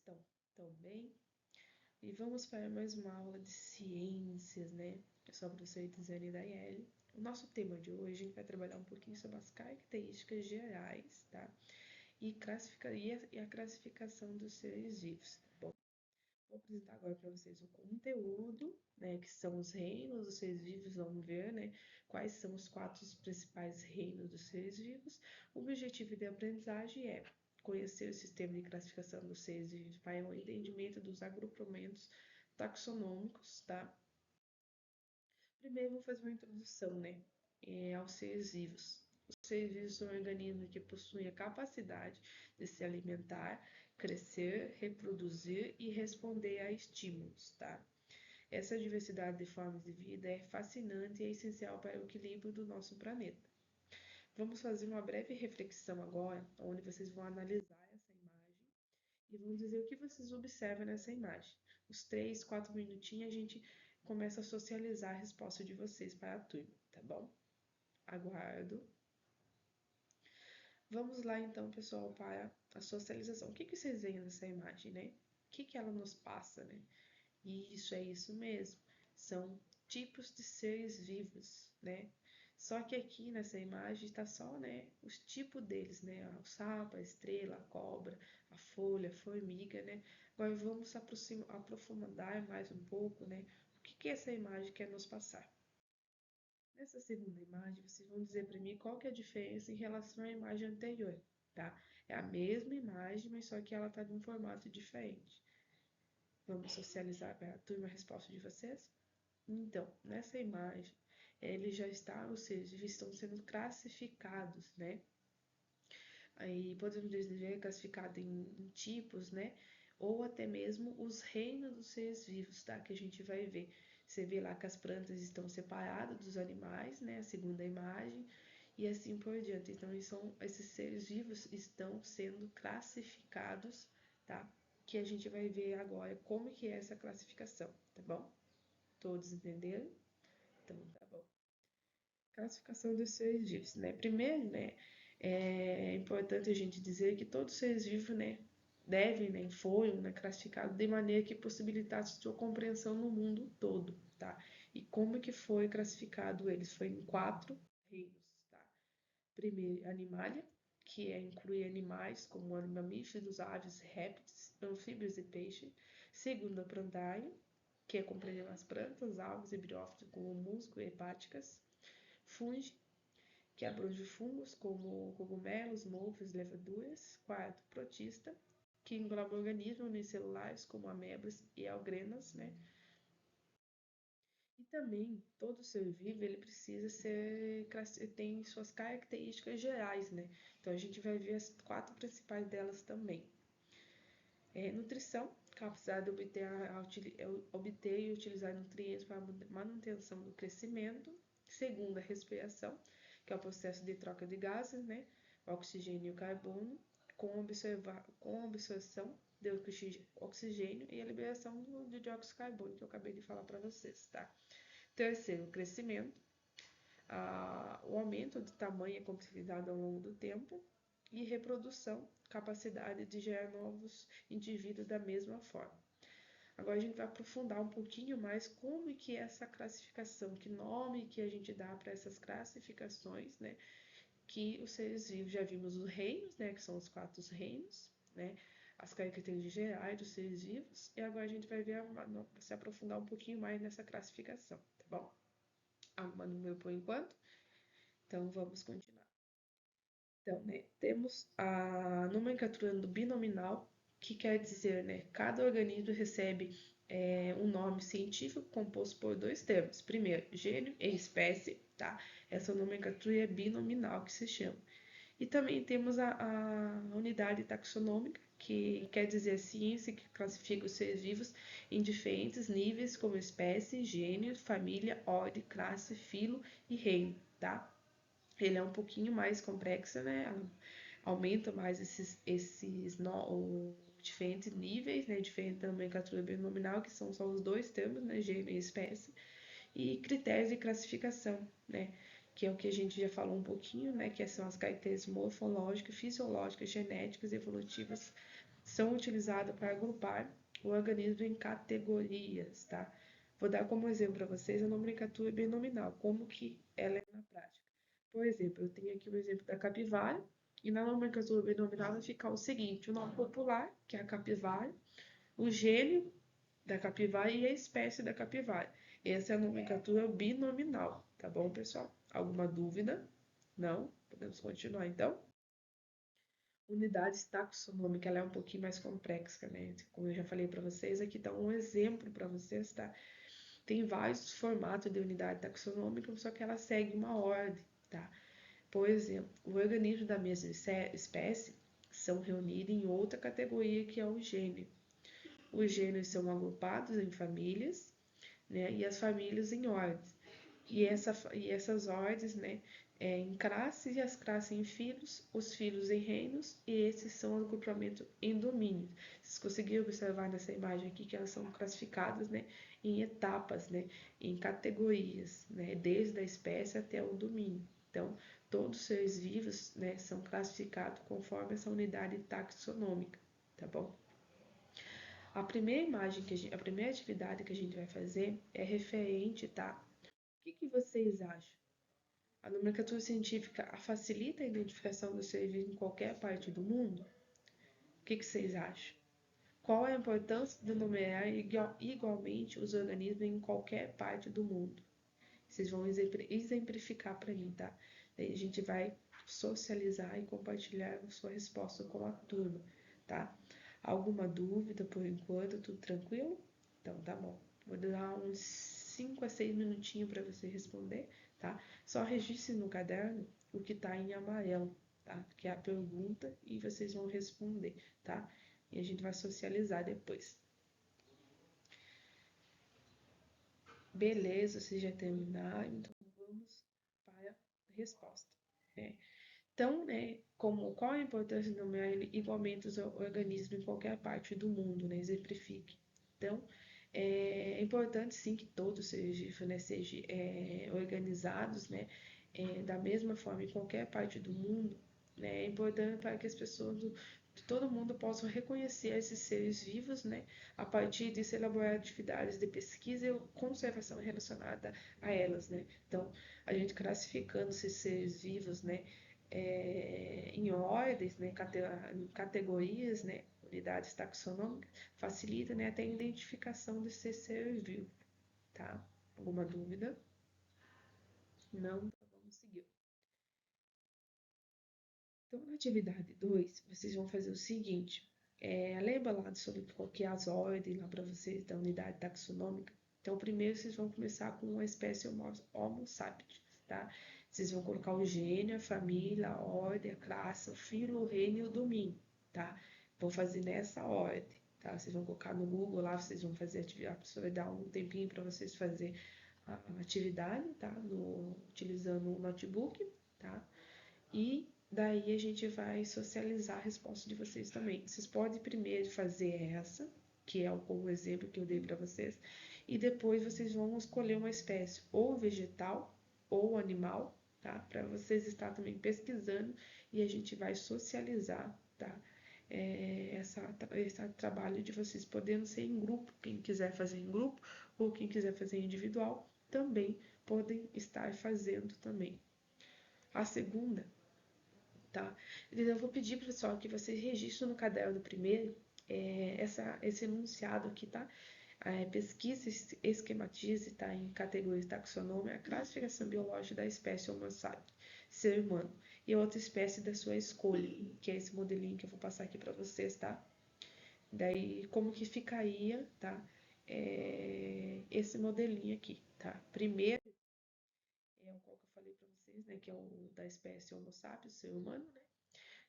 estão? Tão bem? E vamos para mais uma aula de ciências, né? Eu sou a professora Itziane Daiele. O nosso tema de hoje, a gente vai trabalhar um pouquinho sobre as características gerais, tá? E a classificação dos seres vivos. Bom, vou apresentar agora para vocês o conteúdo, né? Que são os reinos dos seres vivos. Vamos ver, né? Quais são os 4 principais reinos dos seres vivos. O objetivo de aprendizagem é conhecer o sistema de classificação dos seres vivos para o entendimento dos agrupamentos taxonômicos, tá? Primeiro, vou fazer uma introdução, né, aos seres vivos. Os seres vivos são organismos que possuem a capacidade de se alimentar, crescer, reproduzir e responder a estímulos, tá? Essa diversidade de formas de vida é fascinante e é essencial para o equilíbrio do nosso planeta. Vamos fazer uma breve reflexão agora, onde vocês vão analisar essa imagem e vão dizer o que vocês observam nessa imagem. Os 3, 4 minutinhos a gente começa a socializar a resposta de vocês para a turma, tá bom? Aguardo. Vamos lá então, pessoal, para a socialização. O que vocês veem nessa imagem, né? O que ela nos passa, né? Isso, é isso mesmo. São tipos de seres vivos, né? Só que aqui nessa imagem está só, né, os tipos deles, né? O sapo, a estrela, a cobra, a folha, a formiga, né? Agora vamos aprofundar mais um pouco, né? O que essa imagem quer nos passar? Nessa segunda imagem, vocês vão dizer para mim qual que é a diferença em relação à imagem anterior, tá? É a mesma imagem, mas só que ela está num formato diferente. Vamos socializar para a turma a resposta de vocês? Então, nessa imagem, os seres vivos estão sendo classificados, né? Aí podemos dizer classificado em tipos, né? Ou até mesmo os reinos dos seres vivos, tá? Que a gente vai ver. Você vê lá que as plantas estão separadas dos animais, né? A segunda imagem, e assim por diante. Então, esses seres vivos estão sendo classificados, tá? Que a gente vai ver agora como que é essa classificação, tá bom? Todos entenderam? Então, tá bom. Classificação dos seres vivos, né? Primeiro, né, é importante a gente dizer que todos os seres vivos, né, devem, né, foram, né, classificados de maneira que possibilitasse sua compreensão no mundo todo, tá? E como que foi classificado eles? Foi em 4 reinos, tá? Primeiro, Animalia, que inclui animais como mamíferos, aves, répteis, anfíbios e peixes. Segundo, Plantae, que é compreendendo as plantas, algas e briófitos como musgo e hepáticas. Fungi, que abrange fungos como cogumelos, mofos, levaduras. Quarto, protista, que engloba organismos unicelulares como amebas e algrenas, né? E também todo ser vivo ele precisa tem suas características gerais, né? Então a gente vai ver as 4 principais delas também. Nutrição, capacidade de obter e utilizar nutrientes para a manutenção do crescimento. Segunda, respiração, que é o processo de troca de gases, né? O oxigênio e o carbono, com absorção de oxigênio e a liberação do dióxido de carbono, que eu acabei de falar para vocês, tá? Terceiro, crescimento, o aumento de tamanho e complexidade ao longo do tempo. E reprodução, capacidade de gerar novos indivíduos da mesma forma. Agora a gente vai aprofundar um pouquinho mais como que é essa classificação, que nome que a gente dá para essas classificações, né? Que os seres vivos, já vimos os reinos, né? Que são os 4 reinos, né? As características gerais dos seres vivos. E agora a gente vai ver, se aprofundar um pouquinho mais nessa classificação, tá bom? Arrumando o número por enquanto. Então vamos continuar. Então, né, temos a nomenclatura do binominal, que quer dizer, né, cada organismo recebe um nome científico composto por 2 termos. Primeiro, gênero e espécie, tá? Essa nomenclatura é binominal que se chama. E também temos a unidade taxonômica, que quer dizer a ciência que classifica os seres vivos em diferentes níveis, como espécie, gênero, família, ordem, classe, filo e reino, tá? Ele é um pouquinho mais complexo, né? Aumenta mais diferentes níveis, né? Diferente da nomenclatura binominal, que são só os 2 termos, né? Gênero e espécie. E critérios de classificação, né? que é o que a gente já falou um pouquinho, né? Que são as características morfológicas, fisiológicas, genéticas e evolutivas, são utilizadas para agrupar o organismo em categorias, tá? Vou dar como exemplo para vocês a nomenclatura binominal, como que ela é na prática. Por exemplo, eu tenho aqui o exemplo da capivara, e na nomenclatura binominal vai ficar o seguinte: o nome popular, que é a capivara, o gênero da capivara e a espécie da capivara. Essa é a nomenclatura binominal, tá bom, pessoal? Alguma dúvida? Não? Podemos continuar então? Unidade taxonômica, ela é um pouquinho mais complexa, né? Como eu já falei para vocês, aqui tá um exemplo para vocês, tá? Tem vários formatos de unidade taxonômica, só que ela segue uma ordem, tá? Por exemplo, o organismo da mesma espécie são reunidos em outra categoria que é o gênero. Os gêneros são agrupados em famílias, né? E as famílias em ordens. E essas ordens, né? Em classes e as classes em filhos, os filhos em reinos, e esses são o agrupamento em domínios. Vocês conseguiram observar nessa imagem aqui que elas são classificadas, né, em etapas, né, em categorias, né, desde a espécie até o domínio. Então, todos os seres vivos, né, são classificados conforme essa unidade taxonômica, tá bom? A primeira imagem a primeira atividade que a gente vai fazer é referente, tá? O que vocês acham? A nomenclatura científica facilita a identificação do ser vivo em qualquer parte do mundo? O que vocês acham? Qual é a importância de numerar igualmente os organismos em qualquer parte do mundo? Vocês vão exemplificar para mim, tá? Daí a gente vai socializar e compartilhar a sua resposta com a turma, tá? Alguma dúvida por enquanto? Tudo tranquilo? Então tá bom. Vou dar uns 5 a 6 minutinhos para você responder, tá? Só registre no caderno o que tá em amarelo, tá? Que é a pergunta e vocês vão responder, tá? E a gente vai socializar depois. Beleza, vocês já terminaram, então vamos para a resposta. Então, né, qual a importância de nomear igualmente os organismos em qualquer parte do mundo, né? Exemplifique. Então, é importante sim que todos sejam, né, sejam organizados, né, da mesma forma em qualquer parte do mundo, né? É importante para que as pessoas de todo mundo possam reconhecer esses seres vivos, né? A partir disso elaborar atividades de pesquisa e conservação relacionada a elas, né? Então, a gente classificando esses seres vivos, né? Em ordens, né, em categorias, né, unidades taxonômicas, facilita, né, até a identificação desse ser vivo, tá? Alguma dúvida? Não? Então vamos seguir. Então, na atividade 2, vocês vão fazer o seguinte, lembra lá sobre qual que é as ordens lá para vocês da unidade taxonômica? Então, primeiro vocês vão começar com a espécie Homo sapiens, tá? Vocês vão colocar o gênero, a família, a ordem, a classe, o filo, o reino e o domínio, tá? Vão fazer nessa ordem, tá? Vocês vão colocar no Google lá, vocês vão fazer a atividade, a pessoa vai dar um tempinho para vocês fazer a atividade, tá? Utilizando o notebook, tá? E daí a gente vai socializar a resposta de vocês também. Vocês podem primeiro fazer essa, que é o exemplo que eu dei para vocês, e depois vocês vão escolher uma espécie ou vegetal ou animal, tá? Para vocês estar também pesquisando e a gente vai socializar, tá? Esse trabalho de vocês podendo ser em grupo, quem quiser fazer em grupo ou quem quiser fazer individual, também podem estar fazendo também. A segunda, tá? Eu vou pedir, pessoal, que vocês registrem no caderno primeiro esse enunciado aqui, tá? Pesquisa, esquematize, tá? Em categorias taxonômica, a classificação biológica da espécie Homo sapiens, ser humano, e outra espécie da sua escolha, que é esse modelinho que eu vou passar aqui para vocês, tá? Daí, como que ficaria, tá? Esse modelinho aqui, tá? Primeiro, o qual que eu falei para vocês, né? Que é o da espécie Homo sapiens, ser humano, né?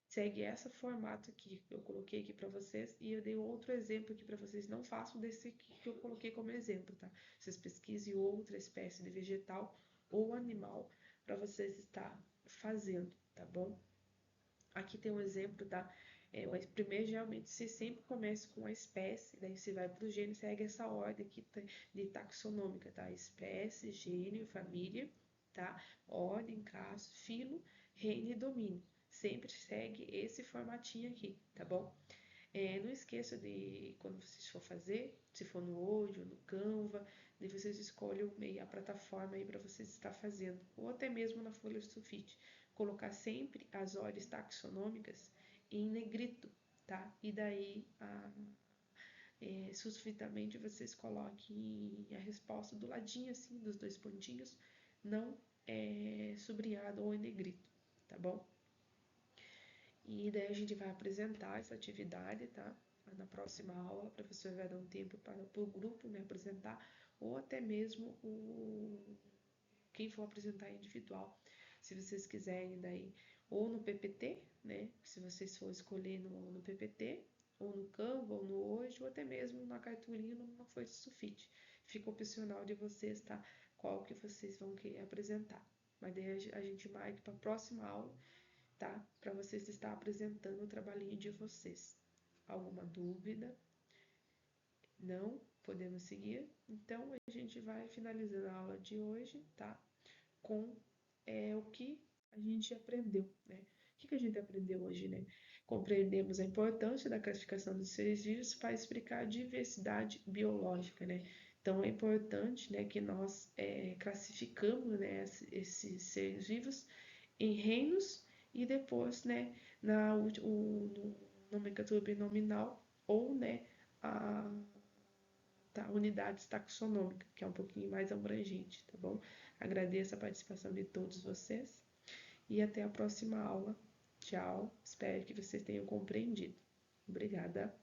Segue esse formato aqui que eu coloquei aqui para vocês e eu dei outro exemplo aqui para vocês. Não façam desse aqui que eu coloquei como exemplo, tá? Vocês pesquisem outra espécie de vegetal ou animal para vocês estar fazendo, tá bom? Aqui tem um exemplo, tá? Primeiro, geralmente, você sempre começa com a espécie, daí você vai para o gênero, segue essa ordem aqui de taxonômica, tá? Espécie, gênero, família tá? Ordem, classe, filo, reino e domínio. Sempre segue esse formatinho aqui, tá bom? Não esqueça de, quando vocês for fazer, se for no Word ou no Canva, de vocês escolhem a plataforma aí para vocês estar fazendo, ou até mesmo na folha sulfite. Colocar sempre as ordens taxonômicas em negrito, tá? E daí, sulfitamente, vocês coloquem a resposta do ladinho, assim, dos dois pontinhos, não sublinhado ou em negrito, tá bom? E daí a gente vai apresentar essa atividade, tá? Na próxima aula, a professora vai dar um tempo para o grupo, né, apresentar, ou até mesmo quem for apresentar individual. Se vocês quiserem daí, ou no PPT, né? Se vocês for escolher no PPT, ou no Canva, ou no Hoje, ou até mesmo na cartolina, numa folha de sulfite. Fica opcional de vocês, tá? Qual que vocês vão querer apresentar. Mas daí a gente marca para a próxima aula, tá? Para vocês estar apresentando o trabalhinho de vocês. Alguma dúvida? Não? Podemos seguir? Então, a gente vai finalizando a aula de hoje, tá? Com o que a gente aprendeu, né? O que a gente aprendeu hoje, né? Compreendemos a importância da classificação dos seres vivos para explicar a diversidade biológica, né? Então, é importante, né, que nós classificamos, né, esses seres vivos em reinos e depois, né, no nomenclatura binominal ou, né, a unidades taxonômica, que é um pouquinho mais abrangente, tá bom? Agradeço a participação de todos vocês e até a próxima aula. Tchau, espero que vocês tenham compreendido. Obrigada.